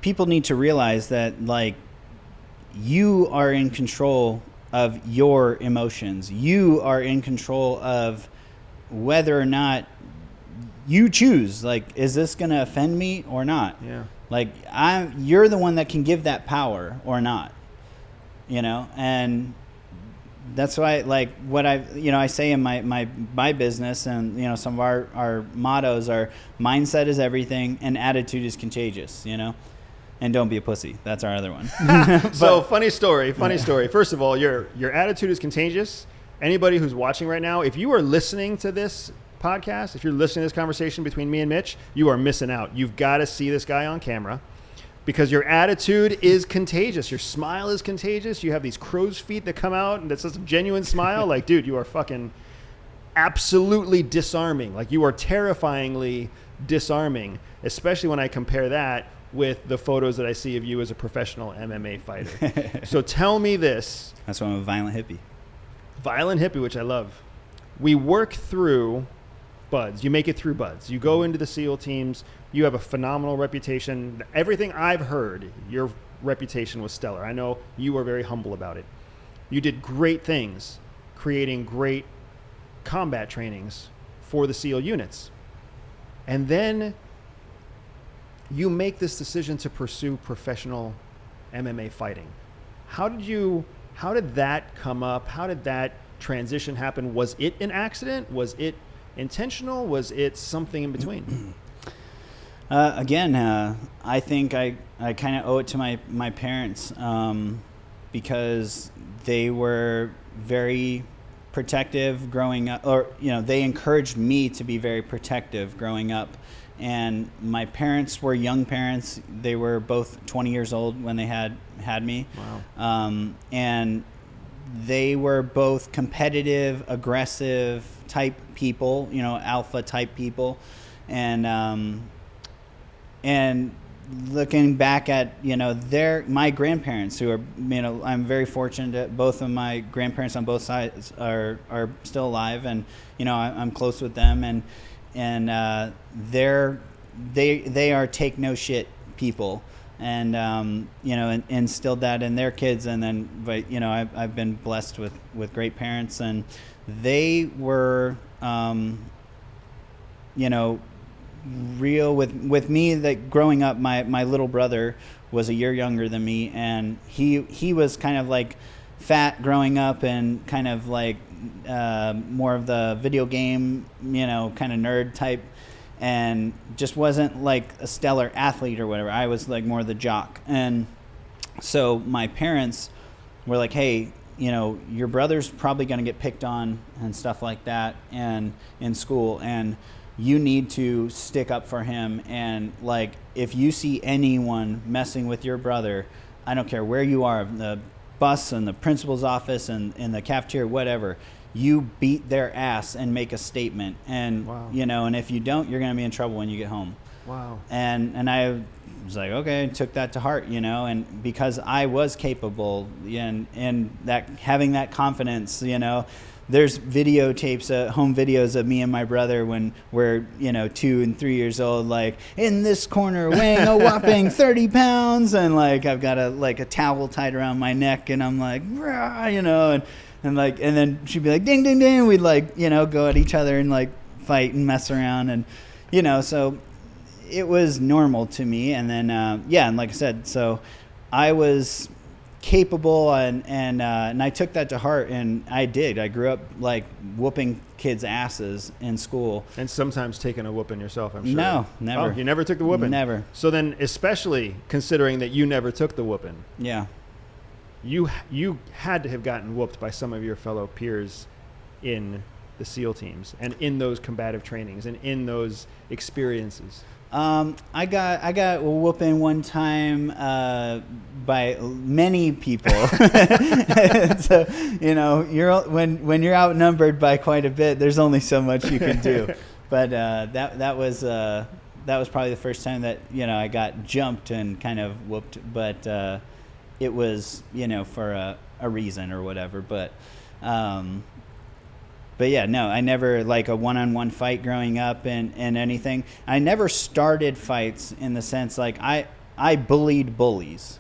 people need to realize that, like, you are in control of your emotions. You are in control of whether or not you choose, like, is this going to offend me or not? Yeah. Like, you're the one that can give that power or not, and that's why, like, what I say in my business, and, some of our mottos are mindset is everything and attitude is contagious, and don't be a pussy. That's our other one. So funny story. First of all, your attitude is contagious. Anybody who's watching right now, if you are listening to this podcast, if you're listening to this conversation between me and Mitch, you are missing out. You've got to see this guy on camera because your attitude is contagious. Your smile is contagious. You have these crow's feet that come out and that's just a genuine smile. Like, dude, you are fucking absolutely disarming. Like, you are terrifyingly disarming, especially when I compare that with the photos that I see of you as a professional MMA fighter. So tell me this. That's why I'm a violent hippie. Violent hippie, which I love. We work through buds. You make it through buds. You go into the SEAL teams. You have a phenomenal reputation. Everything I've heard, your reputation was stellar. I know you were very humble about it. You did great things, creating great combat trainings for the SEAL units. And then you make this decision to pursue professional MMA fighting. How did that come up? How did that transition happen? Was it an accident? Was it intentional? Was it something in between? Again, I think I kind of owe it to my parents because they were very protective growing up, or they encouraged me to be very protective growing up. And my parents were young parents. They were both 20 years old when they had me. Wow. And they were both competitive, aggressive type people, alpha type people. And looking back at, my grandparents who are, I'm very fortunate that both of my grandparents on both sides are still alive, and, I'm close with them, and they are take no shit people, and instilled that in their kids. And then, but I've been blessed with great parents, and they were real with me. That growing up, my little brother was a year younger than me, and he was kind of like fat growing up, and kind of like more of the video game, kind of nerd type, and just wasn't like a stellar athlete or whatever. I was like more the jock. And so my parents were like, hey, your brother's probably going to get picked on and stuff like that, and in school, and you need to stick up for him. And like, if you see anyone messing with your brother, I don't care where you are, the bus and the principal's office and in the cafeteria, whatever, you beat their ass and make a statement. And, wow. And if you don't, you're going to be in trouble when you get home. Wow. And I was like, okay, I took that to heart, and because I was capable, and that having that confidence, there's videotapes, home videos of me and my brother when we're, 2 and 3 years old, like in this corner weighing a whopping 30 pounds. And like, I've got a towel tied around my neck, and I'm like, rah, and then she'd be like, ding, ding, ding. We'd like, go at each other and like fight and mess around. And, so it was normal to me. And then, and like I said, so I was capable, and I took that to heart, and I did. I grew up like whooping kids' asses in school. And sometimes taking a whooping yourself, I'm sure. No, never. Oh, you never took the whooping? Never. So then, especially considering that you never took the whooping. Yeah. You had to have gotten whooped by some of your fellow peers in the SEAL teams and in those combative trainings and in those experiences. I got a whooping one time by many people. So when you're outnumbered by quite a bit, there's only so much you can do. But that was probably the first time that I got jumped and kind of whooped. But it was for a reason or whatever. But yeah, no, I never like a one-on-one fight growing up and anything. I never started fights in the sense like I I bullied bullies.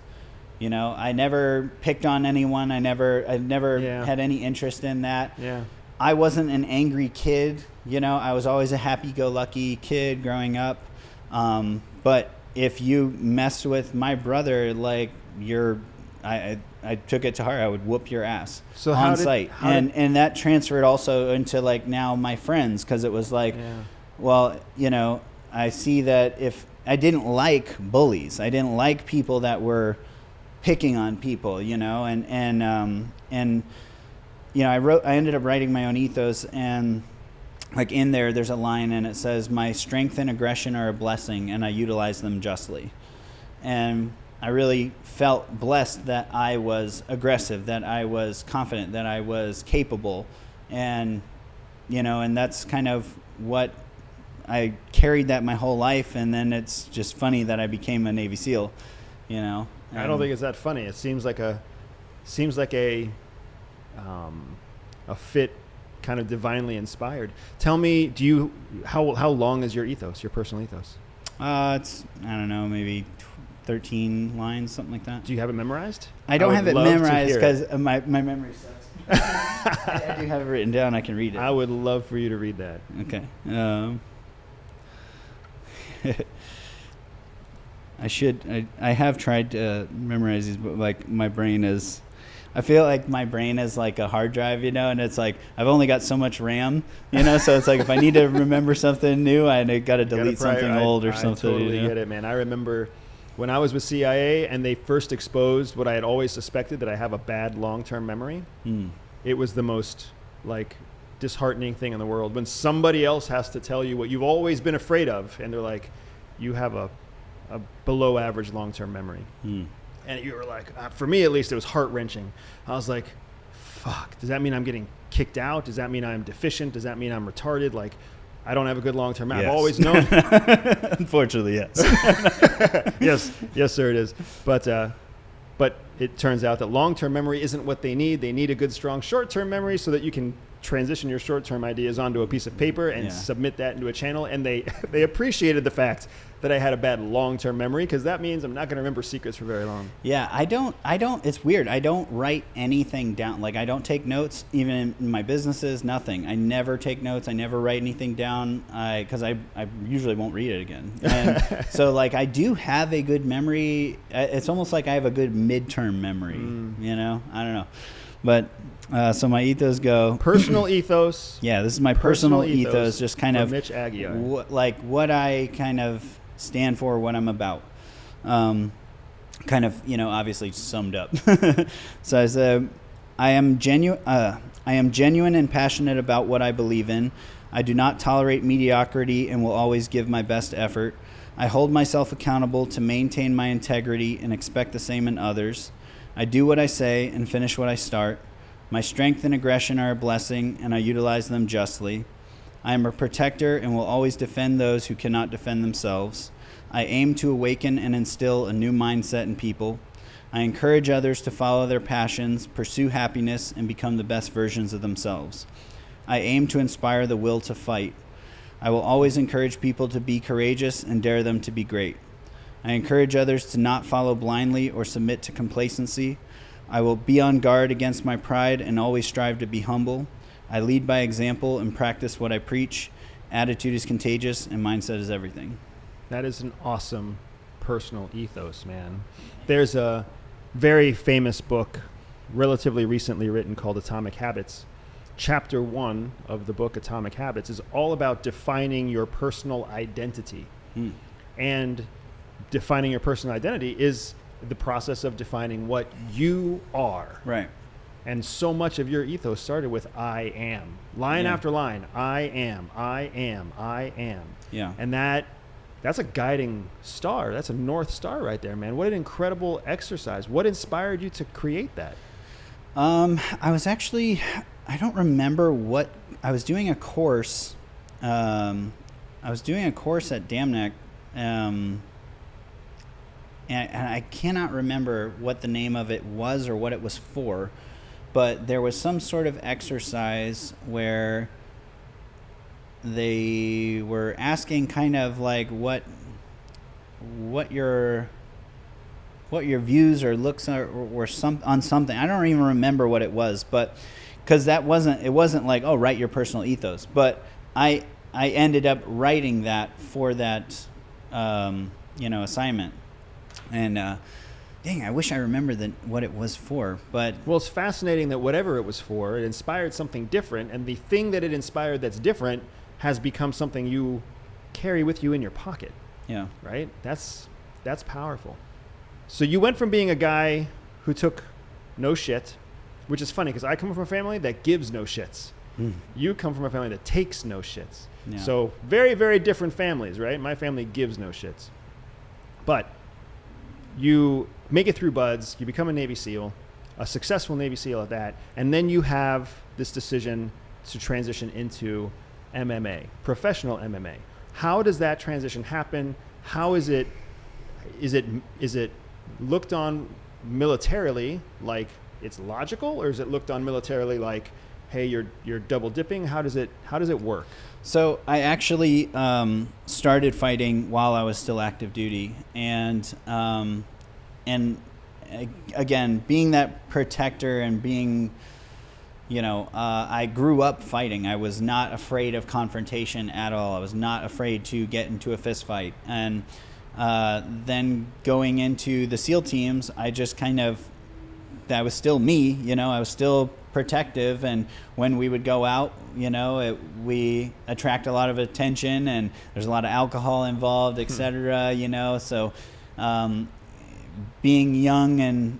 You know, I never picked on anyone. I never had any interest in that. Yeah. I wasn't an angry kid. You know, I was always a happy-go-lucky kid growing up. But if you messed with my brother, like I took it to heart. I would whoop your ass on site. And that transferred also into like now my friends, because it was like, well, you know, I see that if I didn't like bullies, I didn't like people that were picking on people, you know, and you know, I ended up writing my own ethos, and like in there's a line, and it says, "My strength and aggression are a blessing, and I utilize them justly." And I really felt blessed that I was aggressive, that I was confident, that I was capable, and you know, and that's kind of what I carried that my whole life. And then it's just funny that I became a Navy SEAL, you know. I don't think it's that funny. It seems like a fit, kind of divinely inspired. Tell me, how long is your ethos, your personal ethos? It's, I don't know, maybe 13 lines, something like that. Do you have it memorized? I don't have it memorized because my memory sucks. I do have it written down. I can read it. I would love for you to read that. Okay. I have tried to memorize these, but like I feel like my brain is like a hard drive, you know, and it's like I've only got so much RAM, you know, so it's like if I need to remember something new, I got to delete something old or something. I totally you know? get it, man. I remember when I was with CIA and they first exposed what I had always suspected, that I have a bad long-term memory. It was the most like disheartening thing in the world when somebody else has to tell you what you've always been afraid of, and they're like, you have a below average long-term memory. And you were like, for me at least, it was heart-wrenching. I was like, fuck, does that mean I'm getting kicked out? Does that mean I'm deficient? Does that mean I'm retarded? Like, I don't have a good long-term memory. Yes. I've always known. Unfortunately, yes. Yes, sir, it is. But it turns out that long-term memory isn't what they need. They need a good, strong short-term memory so that you can transition your short-term ideas onto a piece of paper and submit that into a channel. And they appreciated the fact that I had a bad long-term memory, because that means I'm not going to remember secrets for very long. Yeah, I don't, it's weird. I don't write anything down. Like, I don't take notes, even in my businesses, nothing. I never take notes. I never write anything down, because I usually won't read it again. And so, like, I do have a good memory. It's almost like I have a good midterm memory, you know? I don't know. But, so my ethos go. Personal ethos. Yeah, this is my personal ethos, just kind of Mitch Aguiar. What I kind of stand for, what I'm about. Kind of, you know, obviously summed up. So I said, I am genuine and passionate about what I believe in. I do not tolerate mediocrity and will always give my best effort. I hold myself accountable to maintain my integrity and expect the same in others. I do what I say and finish what I start. My strength and aggression are a blessing, and I utilize them justly. I am a protector and will always defend those who cannot defend themselves. I aim to awaken and instill a new mindset in people. I encourage others to follow their passions, pursue happiness, and become the best versions of themselves. I aim to inspire the will to fight. I will always encourage people to be courageous and dare them to be great. I encourage others to not follow blindly or submit to complacency. I will be on guard against my pride and always strive to be humble. I lead by example and practice what I preach. Attitude is contagious and mindset is everything. That is an awesome personal ethos, man. There's a very famous book, relatively recently written, called Atomic Habits. Chapter 1 of the book Atomic Habits is all about defining your personal identity. And defining your personal identity is the process of defining what you are. Right. And so much of your ethos started with I am. Line after line, I am, I am, I am. Yeah. And that's a guiding star. That's a North Star right there, man. What an incredible exercise. What inspired you to create that? I was actually, I don't remember what, I was doing a course. I was doing a course at Damneck, and I cannot remember what the name of it was or what it was for, but there was some sort of exercise where they were asking kind of like what your what your views or looks are, or some on something. I don't even remember what it was, but because it wasn't like, oh, write your personal ethos. But I ended up writing that for that assignment, and dang, I wish I remembered what it was for. But well, it's fascinating that whatever it was for, it inspired something different, and the thing that it inspired that's different has become something you carry with you in your pocket. yeah, Right? That's powerful. So you went from being a guy who took no shit, which is funny because I come from a family that gives no shits. You come from a family that takes no shits. Yeah. So very, very different families, right? My family gives no shits. But you make it through buds, you become a Navy SEAL, a successful Navy SEAL at that, and then you have this decision to transition into MMA, professional MMA. How does that transition happen? How is it looked on militarily like it's logical, or is it looked on militarily like, hey, you're double dipping? How does it work? So I actually started fighting while I was still active duty, and again, being that protector and being, I grew up fighting. I was not afraid of confrontation at all. I was not afraid to get into a fist fight. And then going into the SEAL teams, I just that was still me, I was still protective. And when we would go out, we attract a lot of attention, and there's a lot of alcohol involved, et cetera, so being young and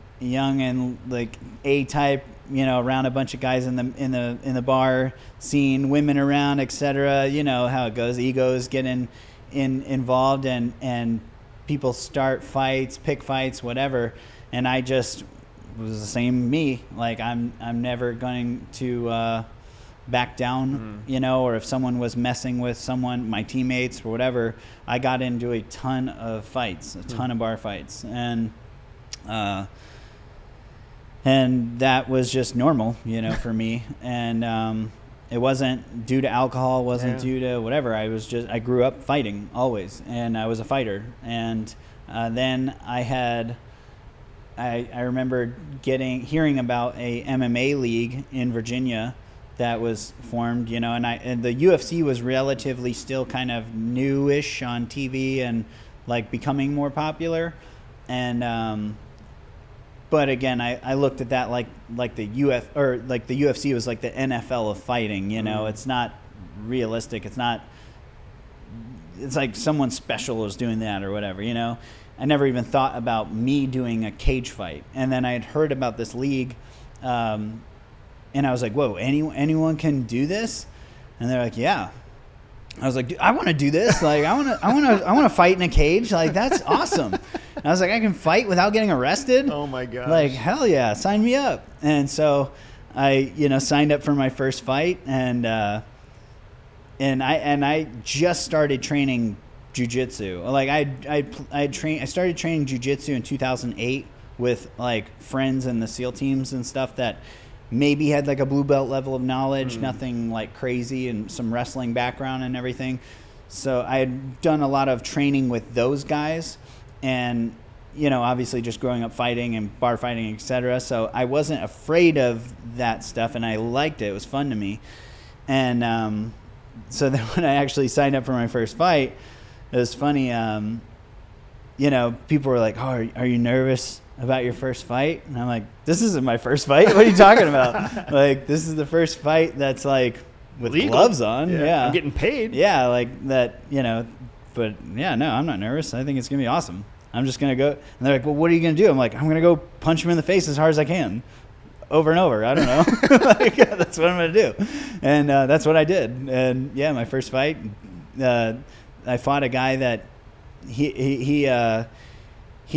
like A-type, around a bunch of guys in the bar scene, women around, et cetera, how it goes. Egos get involved, and people start fights, pick fights, whatever. And I just was the same me. Like I'm never going to back down, or if someone was messing with someone, my teammates or whatever, I got into a ton of fights, a ton of bar fights, and that was just normal, for me. And it wasn't due to alcohol, wasn't due to whatever. I grew up fighting always, and I was a fighter. And then I remember hearing about a MMA league in Virginia that was formed, and the UFC was relatively still kind of newish on TV and like becoming more popular. And but again, I looked at that like the the UFC was like the NFL of fighting, It's not realistic. It's like someone special is doing that or whatever, I never even thought about me doing a cage fight. And then I had heard about this league, and I was like, whoa, anyone can do this? And they're like, yeah. I was like, dude, I want to do this. Like, I want to fight in a cage. Like, that's awesome. And I was like, I can fight without getting arrested. Oh my gosh. Like, hell yeah, sign me up. And so I, signed up for my first fight, and I just started training jiu-jitsu. Like I started training jiu-jitsu in 2008 with like friends in the SEAL teams and stuff that maybe had like a blue belt level of knowledge, nothing like crazy, and some wrestling background and everything. So I had done a lot of training with those guys, and obviously just growing up fighting and bar fighting, etc. So I wasn't afraid of that stuff, and I liked it. It was fun to me. And so then when I actually signed up for my first fight, it was funny. People were like, "Oh, are you nervous about your first fight?" And I'm like, "This isn't my first fight. What are you talking about? Like, this is the first fight that's like with legal gloves on. Yeah, I'm getting paid. Yeah, like that. But yeah, no, I'm not nervous. I think it's gonna be awesome. I'm just gonna go." And they're like, "Well, what are you gonna do?" I'm like, "I'm gonna go punch him in the face as hard as I can, over and over. I don't know. Like, that's what I'm gonna do." And that's what I did. And yeah, my first fight, I fought a guy that he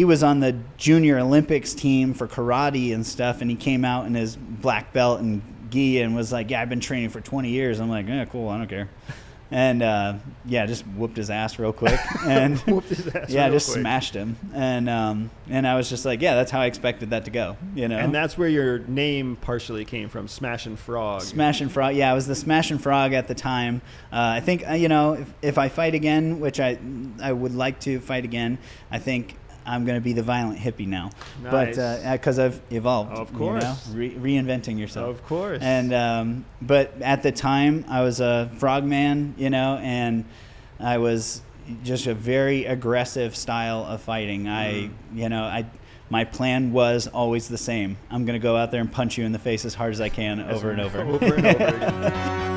was on the Junior Olympics team for karate and stuff, and he came out in his black belt and gi and was like, "Yeah, I've been training for 20 years." I'm like, "Yeah, cool, I don't care." And just whooped his ass real quick, and Whooped his ass yeah, real just quick. smashed him. And I was just like, yeah, that's how I expected that to go, And that's where your name partially came from, Smashin' Frog. Smashin' Frog. Yeah, I was the Smashin' Frog at the time. I think if I fight again, which I would like to fight again, I think I'm going to be the violent hippie now. Nice. But because I've evolved. Of course. Reinventing yourself. Of course. And but at the time, I was a frogman, and I was just a very aggressive style of fighting. My plan was always the same. I'm going to go out there and punch you in the face as hard as I can over and over. Over and over again.